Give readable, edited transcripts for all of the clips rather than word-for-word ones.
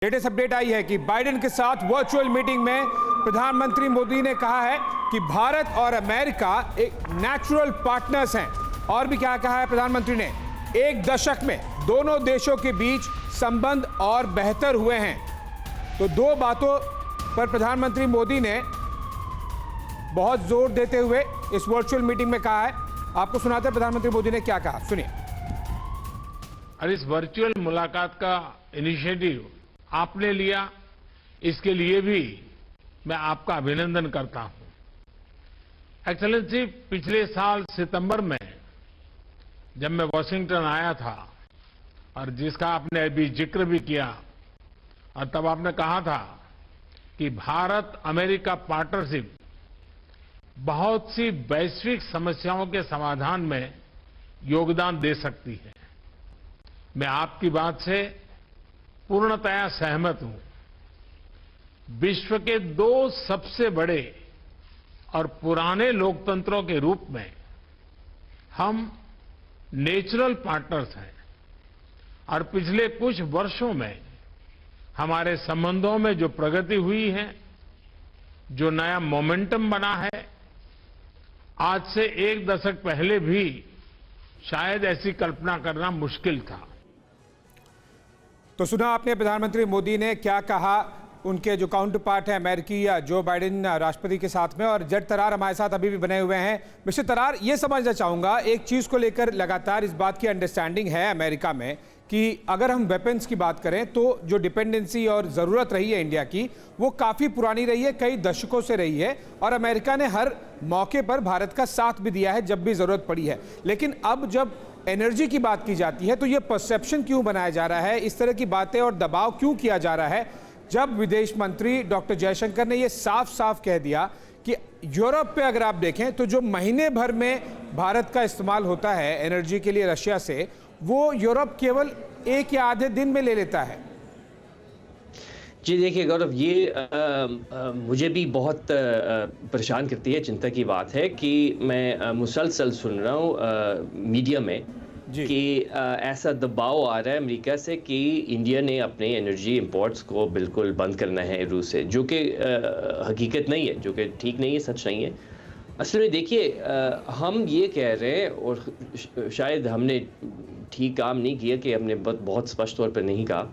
Latest update आई है कि Biden के साथ वर्चुअल मीटिंग में प्रधानमंत्री मोदी ने कहा है कि भारत और अमेरिका एक नेचुरल पार्टनर्स हैं। और भी क्या कहा है प्रधानमंत्री ने, एक दशक में दोनों देशों के बीच संबंध और बेहतर हुए हैं। तो दो बातों पर प्रधानमंत्री मोदी ने बहुत जोर देते हुए इस वर्चुअल मीटिंग में कहा है। आपको सुनाते हैं प्रधानमंत्री मोदी ने क्या कहा, सुनिए। और इस वर्चुअल मुलाकात का इनिशिएटिव आपने लिया, इसके लिए भी मैं आपका अभिनंदन करता हूं। एक्सेलेंसी, पिछले साल सितंबर में जब मैं वॉशिंगटन आया था और जिसका आपने अभी जिक्र भी किया, और तब आपने कहा था कि भारत अमेरिका पार्टनरशिप बहुत सी वैश्विक समस्याओं के समाधान में योगदान दे सकती है। मैं आपकी बात से पूर्णतया सहमत हूं। विश्व के दो सबसे बड़े और पुराने लोकतंत्रों के रूप में हम नेचुरल पार्टनर्स हैं और पिछले कुछ वर्षों में हमारे संबंधों में जो प्रगति हुई है, जो नया मोमेंटम बना है, आज से एक दशक पहले भी शायद ऐसी कल्पना करना मुश्किल था। तो सुना आपने प्रधानमंत्री मोदी ने क्या कहा। उनके जो काउंटर पार्ट है अमेरिकी या जो बाइडेन राष्ट्रपति के साथ में, और जट तरार हमारे साथ अभी भी बने हुए हैं। मिस्टर तरार, ये समझना चाहूंगा, एक चीज को लेकर लगातार इस बात की अंडरस्टैंडिंग है अमेरिका में कि अगर हम वेपन्स की बात करें तो जो डिपेंडेंसी और ज़रूरत रही है इंडिया की, वो काफ़ी पुरानी रही है, कई दशकों से रही है, और अमेरिका ने हर मौके पर भारत का साथ भी दिया है जब भी ज़रूरत पड़ी है। लेकिन अब जब एनर्जी की बात की जाती है तो ये परसेप्शन क्यों बनाया जा रहा है, इस तरह की बातें और दबाव क्यों किया जा रहा है, जब विदेश मंत्री डॉक्टर जयशंकर ने ये साफ साफ कह दिया कि यूरोप पे अगर आप देखें तो जो महीने भर में भारत का इस्तेमाल होता है एनर्जी के लिए रशिया से, वो यूरोप केवल एक या आधे दिन में ले लेता है। जी देखिए गौरव, ये मुझे भी बहुत परेशान करती है, चिंता की बात है कि मैं मुसलसल सुन रहा हूँ मीडिया में कि ऐसा दबाव आ रहा है अमेरिका से कि इंडिया ने अपने एनर्जी इंपोर्ट्स को बिल्कुल बंद करना है रूस से, जो कि हकीकत नहीं है, जो कि ठीक नहीं है, सच नहीं है। असल में देखिए, हम ये कह रहे हैं, और शायद हमने ठीक काम नहीं किया कि हमने बहुत स्पष्ट तौर पर नहीं कहा,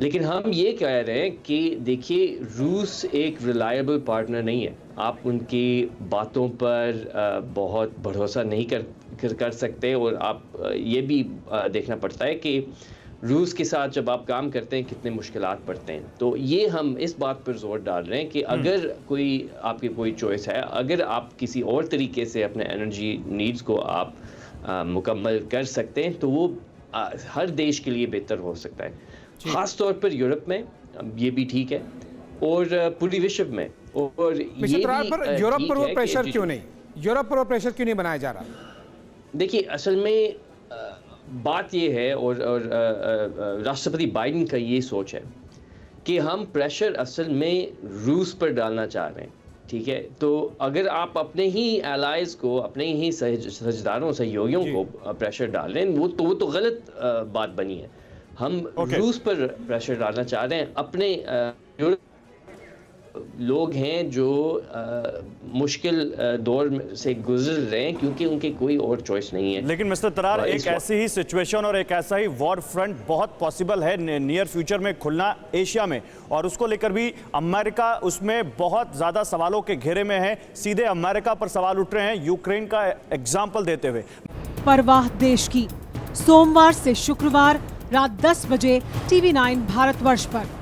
लेकिन हम ये कह रहे हैं कि देखिए, रूस एक रिलायबल पार्टनर नहीं है। आप उनकी बातों पर बहुत भरोसा नहीं कर सकते, और आप ये भी देखना पड़ता है कि रूस के साथ जब आप काम करते हैं कितने मुश्किलात पड़ते हैं। तो ये हम इस बात पर जोर डाल रहे हैं कि अगर आपकी कोई चॉइस है, अगर आप किसी और तरीके से अपने एनर्जी नीड्स को आप मुकम्मल कर सकते हैं, तो वो हर देश के लिए बेहतर हो सकता है। खास तौर पर यूरोप में ये भी ठीक है, और पूरी विश्व में। और ये पर यूरोप पर वो प्रेशर क्यों नहीं, यूरोप पर वो प्रेशर क्यों नहीं बनाया जा रहा? देखिए, असल में बात ये है, और राष्ट्रपति बाइडेन का ये सोच है कि हम प्रेशर असल में रूस पर डालना चाह रहे हैं, ठीक है। तो अगर आप अपने ही एलाइज को, अपने ही साझेदारों, सहयोगियों को प्रेशर डाल रहे हैं, वो तो गलत बात बनी है। हम रूस पर प्रेशर डालना चाह रहे हैं। अपने लोग हैं जो मुश्किल दौर से गुजर रहे हैं क्योंकि उनकी कोई और चॉइस नहीं है। लेकिन मिस्टर तरार, एक ऐसी ही सिचुएशन और एक ऐसा ही वॉर फ्रंट बहुत पॉसिबल है नियर फ्यूचर में खुलना एशिया में, और उसको लेकर भी अमेरिका उसमें बहुत ज़्यादा सवालों के घेरे में है। सीधे अमेरिका पर सवाल उठ रहे हैं यूक्रेन का एग्जाम्पल देते हुए। परवाह देश की, सोमवार से शुक्रवार रात 10 बजे TV9 भारतवर्ष पर।